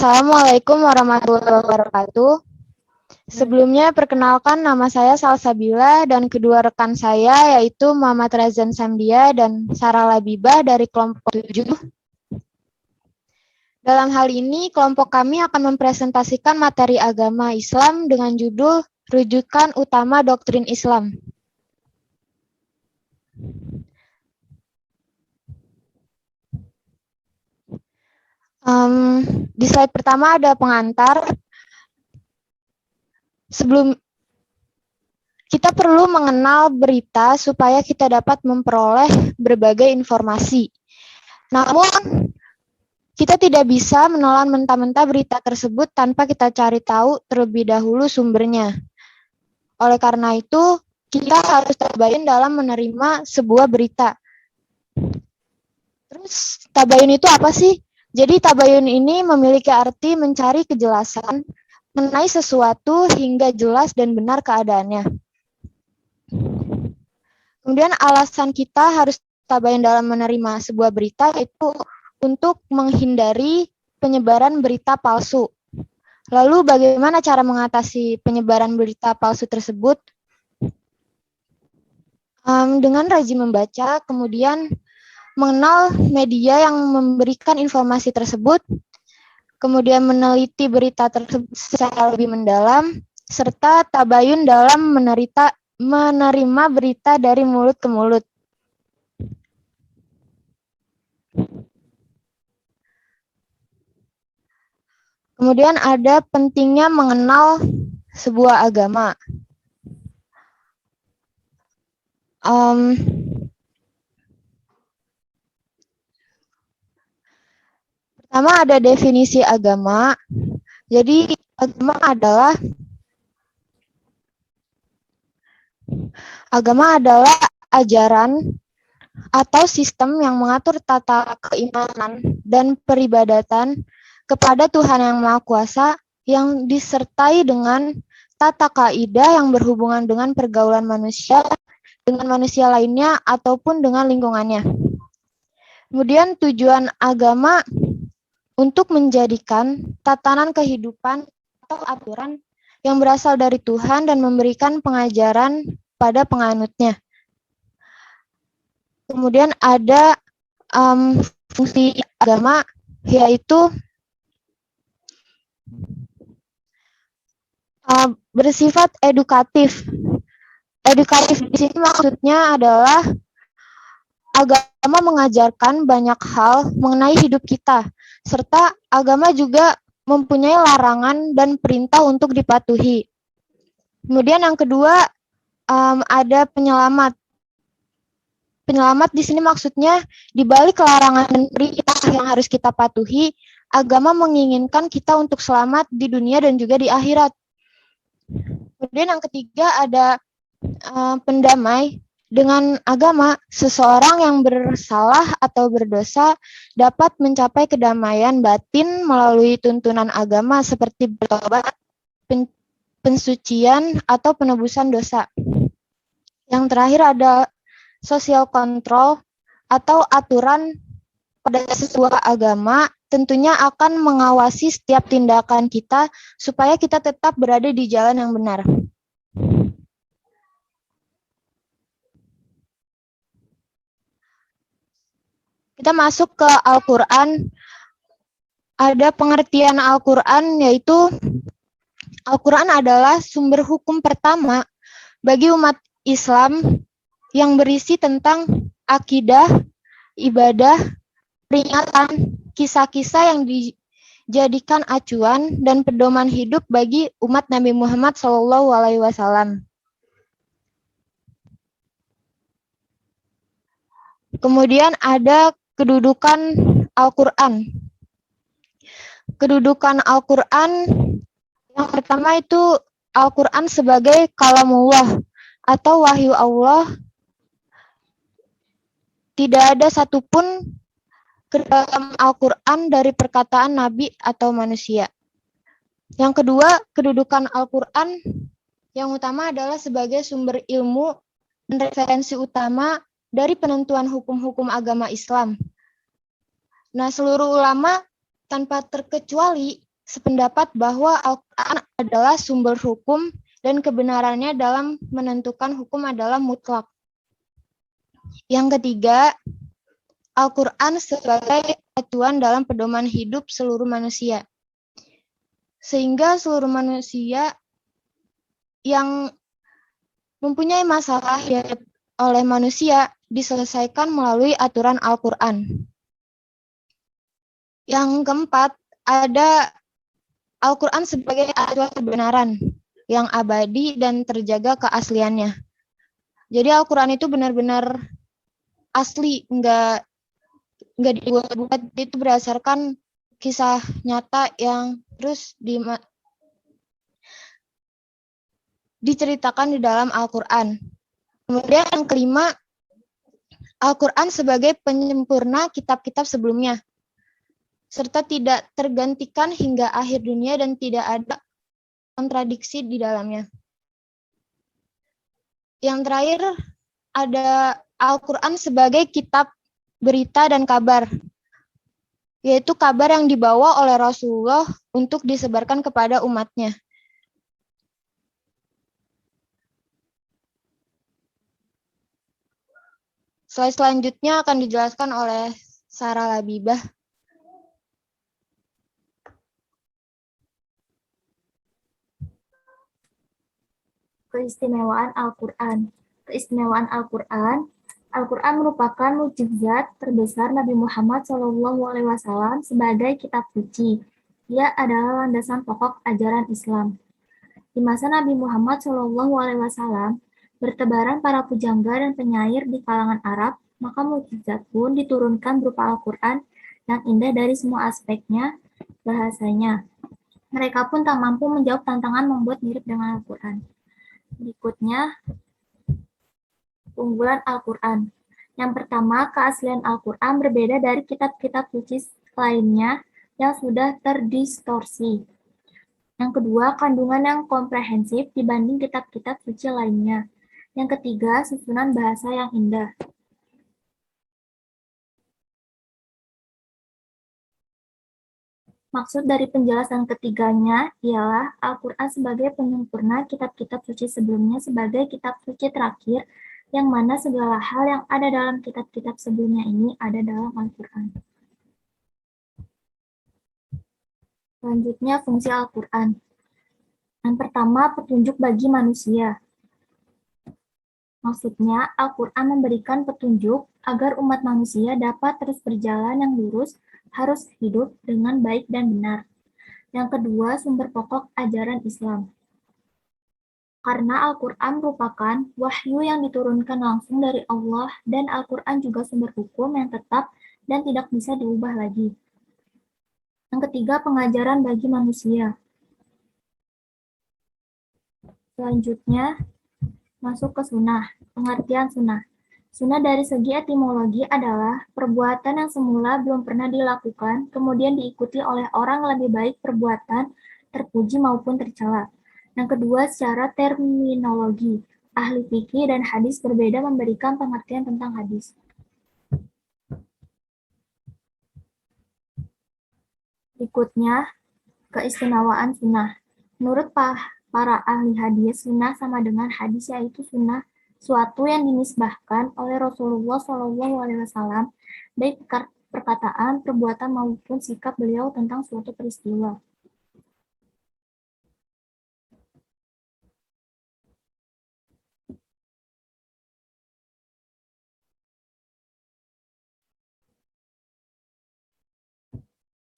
Assalamualaikum warahmatullahi wabarakatuh. Sebelumnya perkenalkan nama saya Salsabila dan kedua rekan saya yaitu Muhammad Razan Samdia dan Sarah Labibah dari kelompok 7. Dalam hal ini kelompok kami akan mempresentasikan materi agama Islam dengan judul Rujukan Utama Doktrin Islam. Di slide pertama ada pengantar. Sebelum kita perlu mengenal berita supaya kita dapat memperoleh berbagai informasi. Namun, kita tidak bisa menelan mentah-mentah berita tersebut tanpa kita cari tahu terlebih dahulu sumbernya. Oleh karena itu, kita harus tabayun dalam menerima sebuah berita. Terus, tabayun itu apa sih? Jadi, tabayun ini memiliki arti mencari kejelasan mengenai sesuatu hingga jelas dan benar keadaannya. Kemudian alasan kita harus tabayun dalam menerima sebuah berita itu untuk menghindari penyebaran berita palsu. Lalu bagaimana cara mengatasi penyebaran berita palsu tersebut? Dengan rajin membaca, kemudian mengenal media yang memberikan informasi tersebut, kemudian meneliti berita tersebut secara lebih mendalam, serta tabayun dalam menerima berita dari mulut ke mulut. Kemudian ada pentingnya mengenal sebuah agama. Pertama ada definisi agama. Jadi agama adalah ajaran atau sistem yang mengatur tata keimanan dan peribadatan kepada Tuhan Yang Maha Kuasa yang disertai dengan tata kaidah yang berhubungan dengan pergaulan manusia dengan manusia lainnya ataupun dengan lingkungannya. Kemudian tujuan agama untuk menjadikan tatanan kehidupan atau aturan yang berasal dari Tuhan dan memberikan pengajaran pada penganutnya. Kemudian ada fungsi agama yaitu bersifat edukatif. Edukatif di sini maksudnya adalah agama mengajarkan banyak hal mengenai hidup kita, serta agama juga mempunyai larangan dan perintah untuk dipatuhi. Kemudian yang kedua ada penyelamat. Penyelamat di sini maksudnya di balik larangan dan perintah yang harus kita patuhi, agama menginginkan kita untuk selamat di dunia dan juga di akhirat. Kemudian yang ketiga ada pendamai. Dengan agama, seseorang yang bersalah atau berdosa dapat mencapai kedamaian batin melalui tuntunan agama seperti bertobat, pensucian, atau penebusan dosa. Yang terakhir ada social control atau aturan pada sebuah agama tentunya akan mengawasi setiap tindakan kita supaya kita tetap berada di jalan yang benar. Kita masuk ke Al-Quran. Ada pengertian Al-Quran yaitu Al-Quran adalah sumber hukum pertama bagi umat Islam yang berisi tentang akidah, ibadah, peringatan, kisah-kisah yang dijadikan acuan dan pedoman hidup bagi umat Nabi Muhammad SAW. Kemudian ada kedudukan Al-Quran. Kedudukan Al-Quran yang pertama itu Al-Quran sebagai kalamullah atau wahyu Allah. Tidak ada satupun ke dalam Al-Quran dari perkataan Nabi atau manusia. Yang kedua, kedudukan Al-Quran yang utama adalah sebagai sumber ilmu dan referensi utama dari penentuan hukum-hukum agama Islam. Nah, seluruh ulama tanpa terkecuali sependapat bahwa Al-Quran adalah sumber hukum dan kebenarannya dalam menentukan hukum adalah mutlak. Yang ketiga, Al-Quran sebagai acuan dalam pedoman hidup seluruh manusia. Sehingga seluruh manusia yang mempunyai masalah oleh manusia diselesaikan melalui aturan Al-Quran. Yang keempat, ada Al-Quran sebagai acuan kebenaran yang abadi dan terjaga keasliannya. Jadi Al-Quran itu benar-benar asli, nggak dibuat-buat, itu berdasarkan kisah nyata yang terus diceritakan di dalam Al-Quran. Kemudian yang kelima, Al-Quran sebagai penyempurna kitab-kitab sebelumnya, serta tidak tergantikan hingga akhir dunia dan tidak ada kontradiksi di dalamnya. Yang terakhir, ada Al-Quran sebagai kitab berita dan kabar, yaitu kabar yang dibawa oleh Rasulullah untuk disebarkan kepada umatnya. Slide selanjutnya akan dijelaskan oleh Sarah Labibah. Keistimewaan Al-Quran. Keistimewaan Al-Quran. Al-Quran merupakan mukjizat terbesar Nabi Muhammad SAW sebagai kitab suci. Ia adalah landasan pokok ajaran Islam. Di masa Nabi Muhammad SAW, bertebaran para pujangga dan penyair di kalangan Arab, maka mukjizat pun diturunkan berupa Al-Quran yang indah dari semua aspeknya, bahasanya. Mereka pun tak mampu menjawab tantangan membuat mirip dengan Al-Quran. Berikutnya, keunggulan Al-Quran. Yang pertama, keaslian Al-Quran berbeda dari kitab-kitab suci lainnya yang sudah terdistorsi. Yang kedua, kandungan yang komprehensif dibanding kitab-kitab suci lainnya. Yang ketiga, susunan bahasa yang indah. Maksud dari penjelasan ketiganya ialah Al-Quran sebagai penyempurna kitab-kitab suci sebelumnya sebagai kitab suci terakhir, yang mana segala hal yang ada dalam kitab-kitab sebelumnya ini ada dalam Al-Quran. Selanjutnya, fungsi Al-Quran. Yang pertama, petunjuk bagi manusia. Maksudnya, Al-Quran memberikan petunjuk agar umat manusia dapat terus berjalan yang lurus, harus hidup dengan baik dan benar. Yang kedua, sumber pokok ajaran Islam. Karena Al-Quran merupakan wahyu yang diturunkan langsung dari Allah, dan Al-Quran juga sumber hukum yang tetap dan tidak bisa diubah lagi. Yang ketiga, pengajaran bagi manusia. Selanjutnya, masuk ke sunnah. Pengertian sunnah. Sunnah dari segi etimologi adalah perbuatan yang semula belum pernah dilakukan, kemudian diikuti oleh orang lebih baik perbuatan, terpuji maupun tercela. Yang kedua, secara terminologi. Ahli fikih dan hadis berbeda memberikan pengertian tentang hadis. Berikutnya, keistimewaan sunnah. Menurut para ahli hadis, sunnah sama dengan hadis, yaitu sunnah suatu yang dinisbahkan oleh Rasulullah SAW, baik perkataan, perbuatan maupun sikap beliau tentang suatu peristiwa.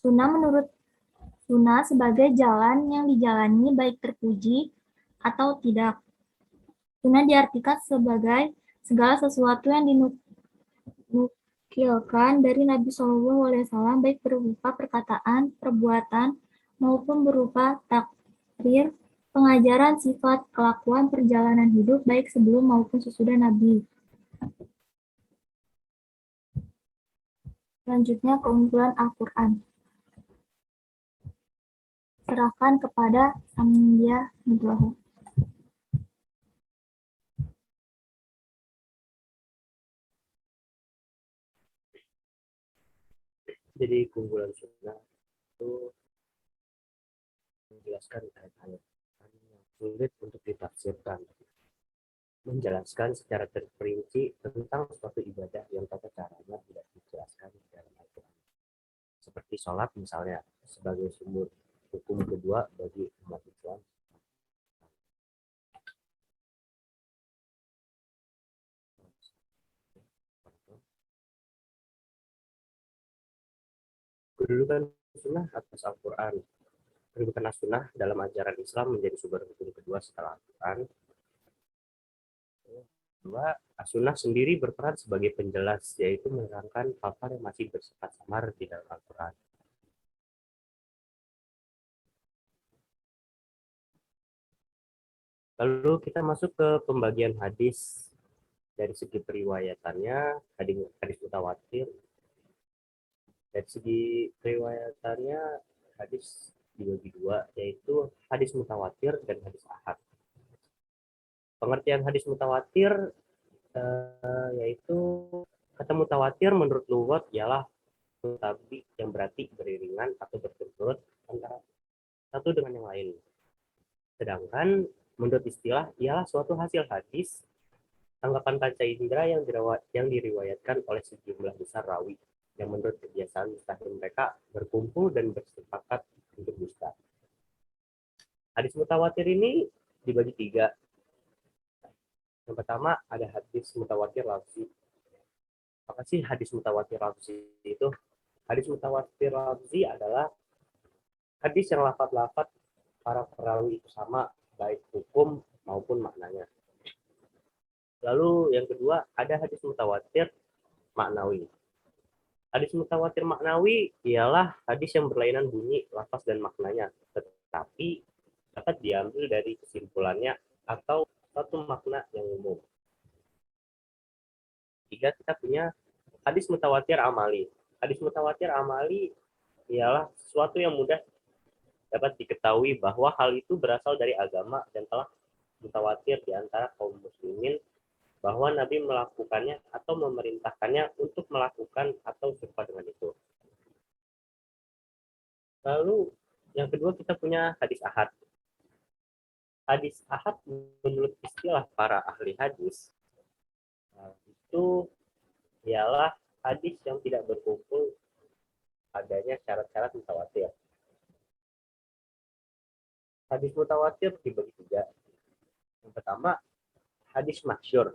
Sunnah sebagai jalan yang dijalani baik terpuji atau tidak. Sunnah diartikan sebagai segala sesuatu yang dinukilkan dari Nabi SAW, baik berupa perkataan, perbuatan, maupun berupa takrir, pengajaran, sifat, kelakuan, perjalanan hidup, baik sebelum maupun sesudah Nabi. Selanjutnya, keunggulan Al-Quran. Serahkan kepada Samdia Nugroho. Jadi keunggulan sunnah itu menjelaskan ayat-ayat yang sulit untuk ditafsirkan, menjelaskan secara terperinci tentang suatu ibadah yang tata caranya tidak dijelaskan di dalam Al-Quran. Seperti sholat misalnya, sebagai sumber hukum kedua bagi umat Islam. Kedudukan sunnah atas Al-Quran. Kedudukan sunnah dalam ajaran Islam menjadi sumber hukum kedua setelah Al-Quran. Kedua, sunnah sendiri berperan sebagai penjelas, yaitu menerangkan hal-hal yang masih bersifat samar di dalam Al-Quran. Lalu kita masuk ke pembagian hadis. Dari segi periwayatannya, hadis mutawatir. Dari segi periwayatannya, hadis dibagi dua, yaitu hadis mutawatir dan hadis ahad. Pengertian hadis mutawatir yaitu kata mutawatir menurut lughat ialah tapi yang berarti beriringan atau berturut-turut antara satu dengan yang lain. Sedangkan menurut istilah ialah suatu hasil hadis tanggapan panca indera yang diriwayatkan oleh sejumlah besar rawi yang menurut kebiasaan mustahil mereka berkumpul dan bersepakat untuk dusta. Hadis mutawatir ini dibagi tiga. Yang pertama ada hadis mutawatir lafzi. Apa sih hadis mutawatir lafzi itu? Hadis mutawatir lafzi adalah hadis yang lafaz-lafaz para perawi itu sama, baik hukum maupun maknanya. Lalu yang kedua ada hadis mutawatir maknawi. Hadis mutawatir maknawi ialah hadis yang berlainan bunyi, lafaz dan maknanya, tetapi dapat diambil dari kesimpulannya atau satu makna yang umum. Tiga, kita punya hadis mutawatir amali. Hadis mutawatir amali ialah sesuatu yang mudah dapat diketahui bahwa hal itu berasal dari agama dan telah mutawatir di antara kaum muslimin bahwa Nabi melakukannya atau memerintahkannya untuk melakukan atau serupa dengan itu. Lalu yang kedua kita punya hadis ahad. Hadis ahad menurut istilah para ahli hadis itu ialah hadis yang tidak berkumpul adanya syarat-syarat mutawatir. Hadis mutawatir dibagi tiga. Yang pertama, hadis masyhur.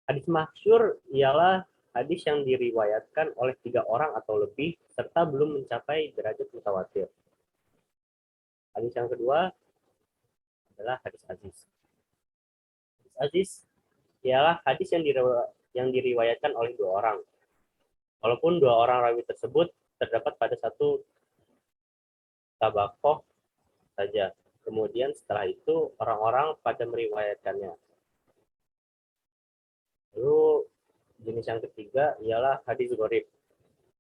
Hadis masyhur ialah hadis yang diriwayatkan oleh 3 orang atau lebih serta belum mencapai derajat mutawatir. Hadis yang kedua adalah hadis aziz. Hadis aziz ialah hadis yang diriwayatkan oleh 2 orang. Walaupun 2 orang rawi tersebut terdapat pada satu tabakoh saja. Kemudian setelah itu orang-orang pada meriwayatkannya. Lalu jenis yang ketiga ialah hadis gharib.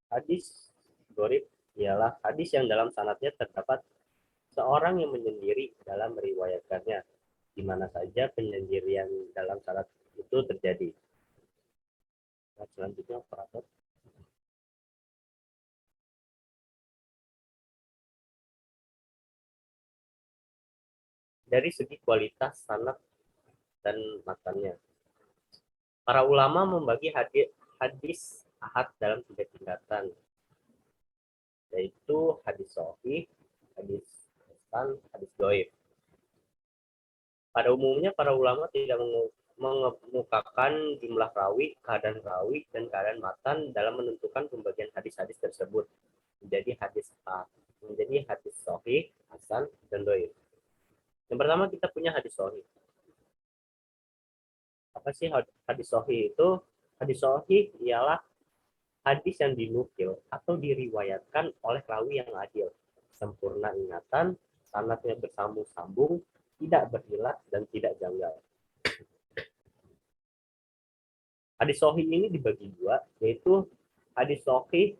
Hadis gharib ialah hadis yang dalam sanadnya terdapat seorang yang menyendiri dalam meriwayatkannya, di mana saja penyendirian dalam sanad itu terjadi. Nah, selanjutnya operator. Dari segi kualitas sanad dan matannya. Para ulama membagi hadis ahad dalam 3 tingkatan, yaitu hadis sahih, hadis hasan, hadis dhaif. Pada umumnya para ulama tidak mengemukakan jumlah rawi, dan keadaan matan dalam menentukan pembagian hadis-hadis tersebut menjadi hadis sahih, hasan, dan dhaif. Yang pertama kita punya hadis sahih. Apa sih hadis sahih itu? Hadis sahih ialah hadis yang dinukil atau diriwayatkan oleh rawi yang adil, sempurna ingatan, sanadnya bersambung-sambung, tidak berilat dan tidak janggal. Hadis sahih ini dibagi 2, yaitu hadis sahih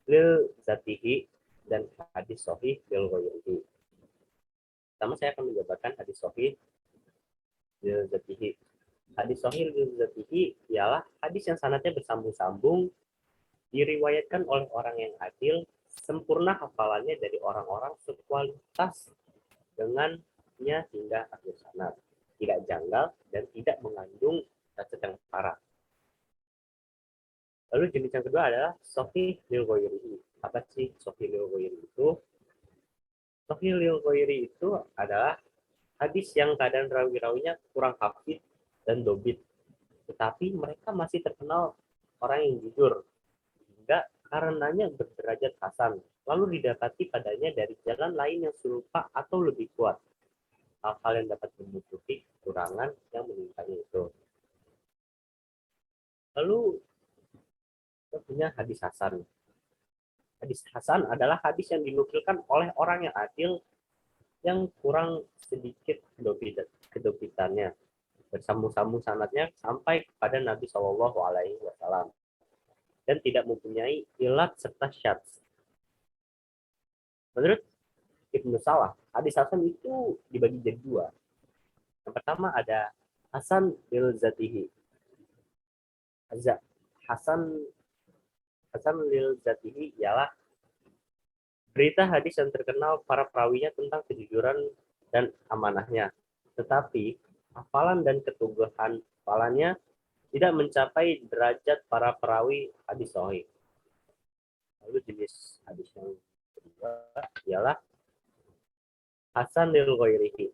lil zatihi dan hadis sahih lil ghairihi. Pertama saya akan menjabarkan hadis sahih lil zatihi. Hadis sahih lil zatihi ialah hadis yang sanadnya bersambung-sambung, diriwayatkan oleh orang yang adil, sempurna hafalannya dari orang-orang sekualitas dengannya hingga akhir sanad, tidak janggal dan tidak mengandung cacat yang parah. Lalu jenis yang kedua adalah Sahih lil ghairi. Apa sih Sahih lil ghairi itu? Sahih lil ghairi itu adalah hadis yang keadaan rawi-rawinya kurang hafid dan dobit, tetapi mereka masih terkenal orang yang jujur, hingga karenanya berderajat hasan, lalu didapati padanya dari jalan lain yang serupa atau lebih kuat. Hal-hal yang dapat menutupi kekurangan yang menimpanya itu. Lalu kita punya hadis hasan. Hadis hasan adalah hadis yang dinukilkan oleh orang yang adil yang kurang sedikit kedobitannya, bersambung-sambung sanadnya sampai kepada Nabi Shallallahu Alaihi Wasallam dan tidak mempunyai ilat serta syadz. Menurut Ibnu Salah, hadis hasan itu dibagi jadi dua. Yang pertama ada hasan lil zatihi. Hasan lil zatihi ialah berita hadis yang terkenal para perawinya tentang kejujuran dan amanahnya, tetapi hafalan dan keteguhan hafalannya tidak mencapai derajat para perawi hadis sahih. Lalu jenis hadis yang kedua ialah hasan lil ghairihi.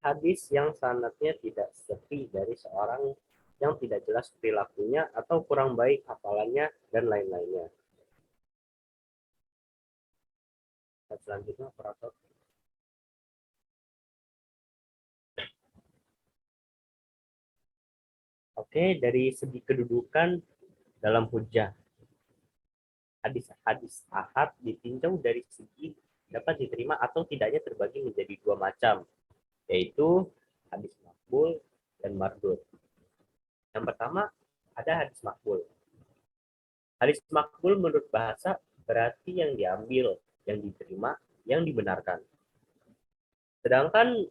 Hadis yang sanadnya tidak sepi dari seorang yang tidak jelas perilakunya atau kurang baik hafalannya dan lain-lainnya. Selanjutnya operator. Oke, dari segi kedudukan dalam hujjah, hadis ahad ditinjau dari segi dapat diterima atau tidaknya terbagi menjadi dua macam, yaitu hadis makbul dan mardud. Yang pertama ada hadis makbul. Hadis makbul menurut bahasa berarti yang diambil, yang diterima, yang dibenarkan. Sedangkan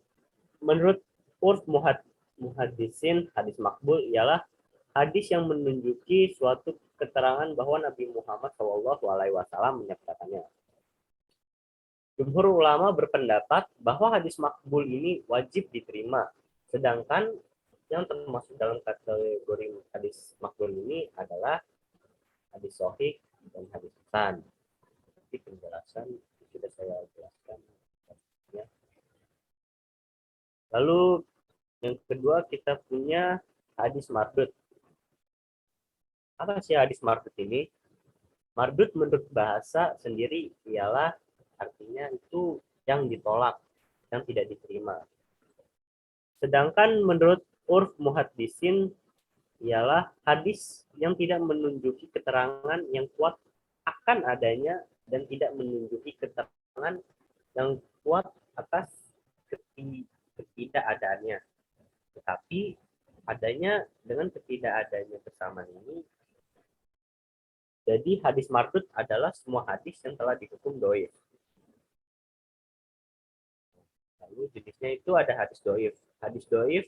menurut urf muhaddisin, hadis makbul ialah hadis yang menunjuki suatu keterangan bahwa Nabi Muhammad SAW menyabdakannya. Jumhur ulama berpendapat bahwa hadis makbul ini wajib diterima, sedangkan yang termasuk dalam kategori hadis makbul ini adalah hadis sahih dan hadis hasan. Jadi penjelasan sudah saya jelaskan. Ya. Lalu yang kedua kita punya hadis mardud. Apa sih hadis mardud ini? Mardud menurut bahasa sendiri ialah artinya itu yang ditolak, yang tidak diterima. Sedangkan menurut urf muhaddisin ialah hadis yang tidak menunjuki keterangan yang kuat akan adanya dan tidak menunjuki keterangan yang kuat atas ketidakadaannya. Tetapi adanya dengan ketidakadanya kesamaan ini, jadi hadis mardud adalah semua hadis yang telah dihukum dhaif. Lalu jenisnya itu ada hadis dhaif. Hadis dhaif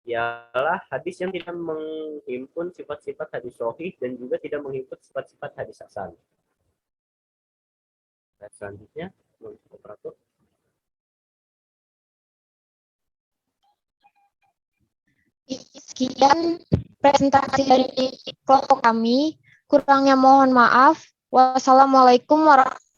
ialah hadis yang tidak menghimpun sifat-sifat hadis sahih dan juga tidak menghimpun sifat-sifat hadis hasan. Dan selanjutnya, operator. Sekian presentasi dari kelompok kami. Kurangnya mohon maaf. Wassalamualaikum warahmatullahi wabarakatuh.